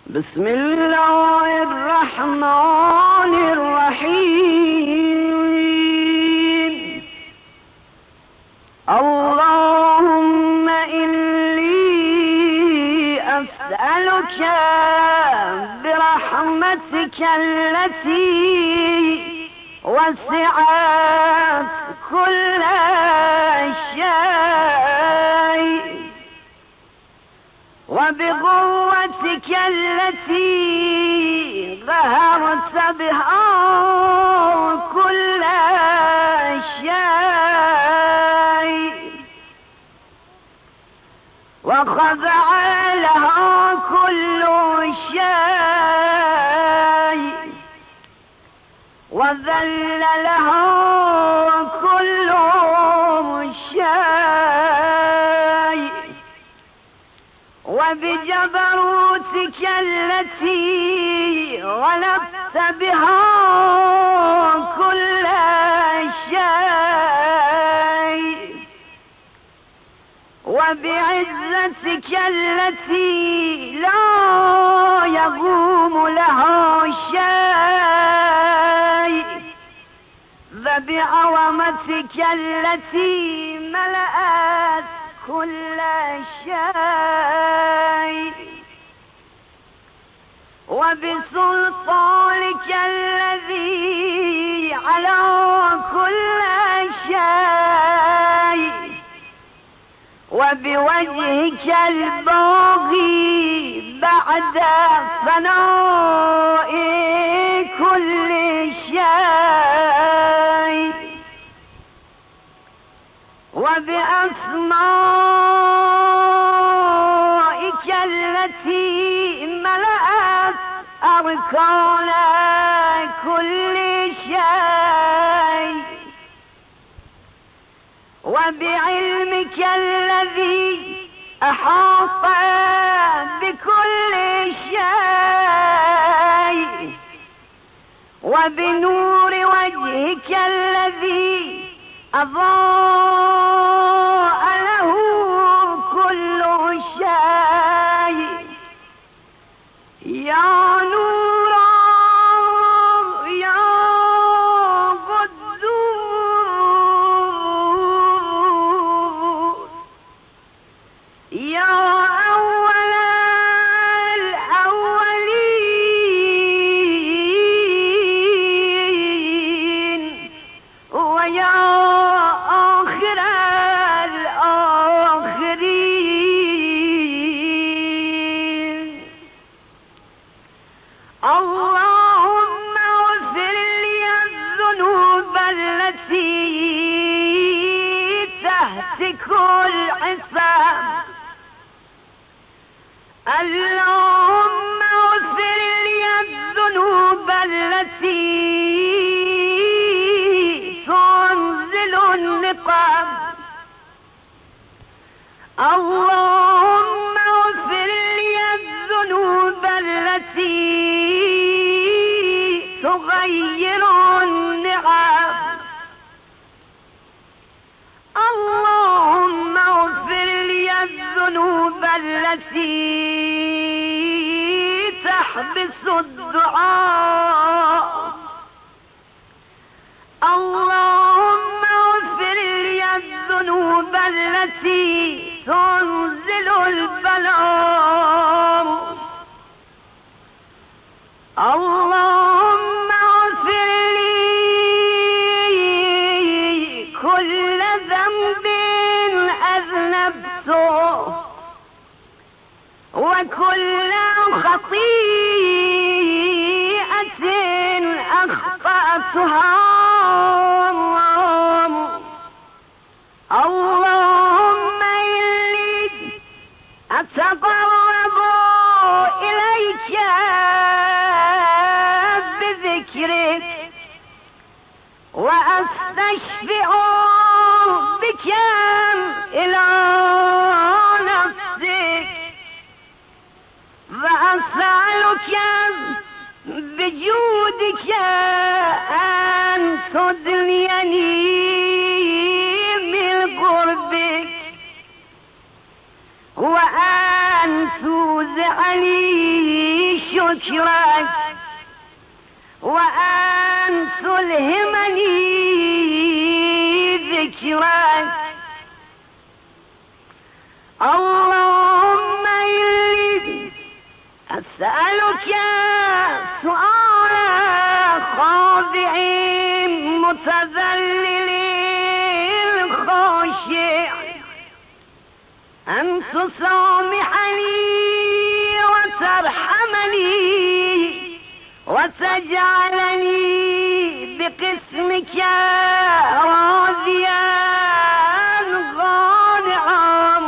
بسم الله الرحمن الرحيم. اللهم إني أسألك برحمتك التي وسعت كل شيء وبقوتك التي ظهرت بها كل شيء وخضع لها كل شيء وذل لها كل شيء وبجبروتك التي غلبت بها كل شيء وبعزتك التي لا يقوم لها شيء وبعظمتك التي ملأت كل شيء وبسلطانك الذي على كل شيء وبوجهك الباغي بعد فناء كل شيء وبأسمائك التي ملأت أركان كل شيء وبعلمك الذي أحاط بكل شيء وبنور وجهك الذي أضاء له كل شيء يا نور يا قدوس يا أول الأولين ويا آخر الآخرين. اللهم اغفر لي الذنوب التي تهتك الحساب. اللهم اغفر لي الذنوب التي تنزل النقم. اللهم اغفر لي الذنوب التي تغير النعم. اللهم اغفر لي الذنوب التي تحبس الدعاء. اللهم اغفر لي الذنوب التي تنزل البلاء. اللهم اغفر لي كل ذنب أذنبته وكل خطيئة أخطأتها. اللهم إني أتقرب إليك بذكرك وأستشفع بك إلى نفسك وأسألك بجودك أن تدنيني من قربك وأن توزعني شكرك وأن تلهمني ذكرك. اللهم إني أسألك سؤال خاضع متذلل خاشع أن تسامحني وترحمني وتجعلني بقسمك راضيا غانعا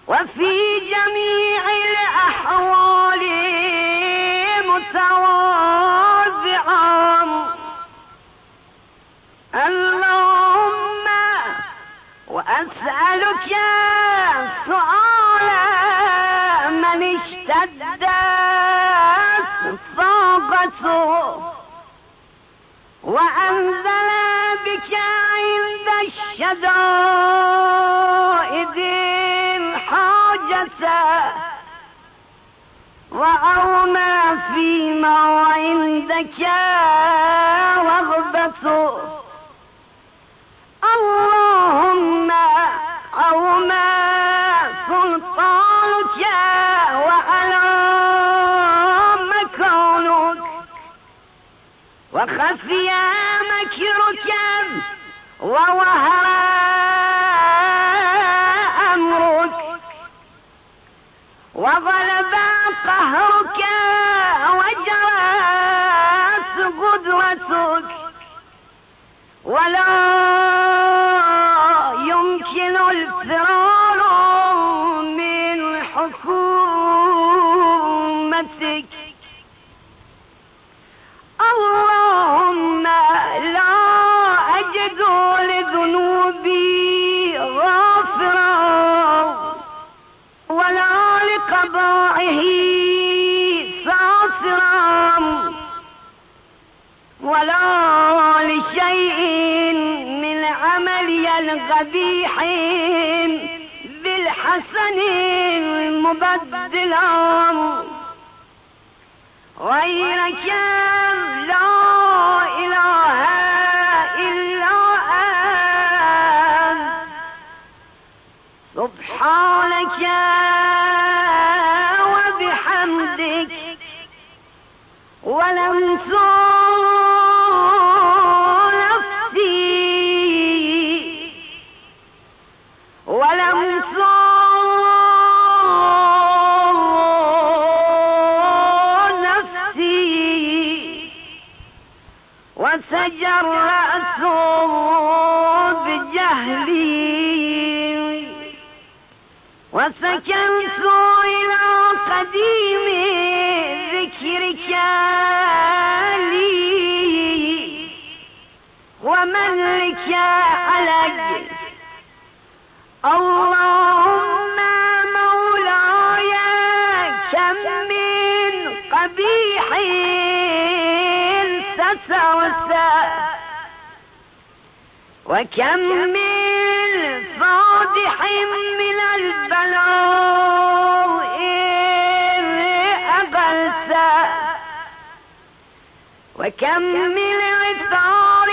وفي جميع الأحوال متواضعا. اللهم وأسألك سؤال من اشتدت صاغته وأنزل بك عند الشدائد الحاجة وأومى فيما عندك رغبته. اللهم أومى سلطانك وعلى مكانك وخفي مكرك ووهى أمرك وغلب قهرك وجرت قدرتك ولا يمكن الفرار من حكومتك. اللهم لا أجد لذنوبي غافرا ولا لقضائه ساصرا ولا لشيء من عملي القبيح بالحسن المبدلا غيرك لا إله إلا أنت سبحانك وبحمدك ولمس وتجرأت بجهلي وسكنت إلى قديم ذكرك لي ومن لك علي. اللهم مولاي كم من قبيح سترسى وكم من فاضح من البلاء أغلسى وكم من عثار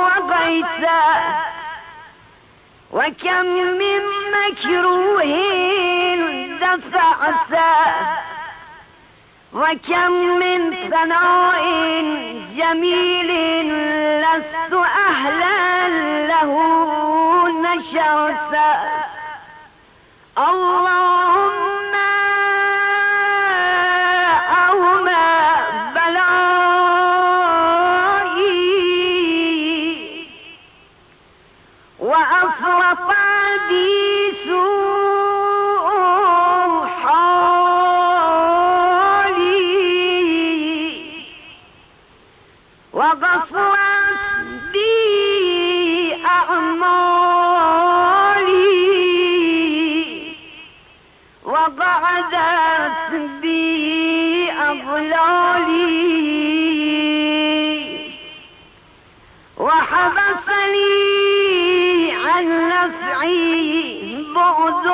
وغيثى وكم من مكروه دفعسى وكم من ثناء جميل لست أهلا له نشرسا. اللهم أومى بلائي وأفرط بي سوء حالي وغفرت بي أعمالي وقعدت بي أغلالي وحبسني عن نفعي بعد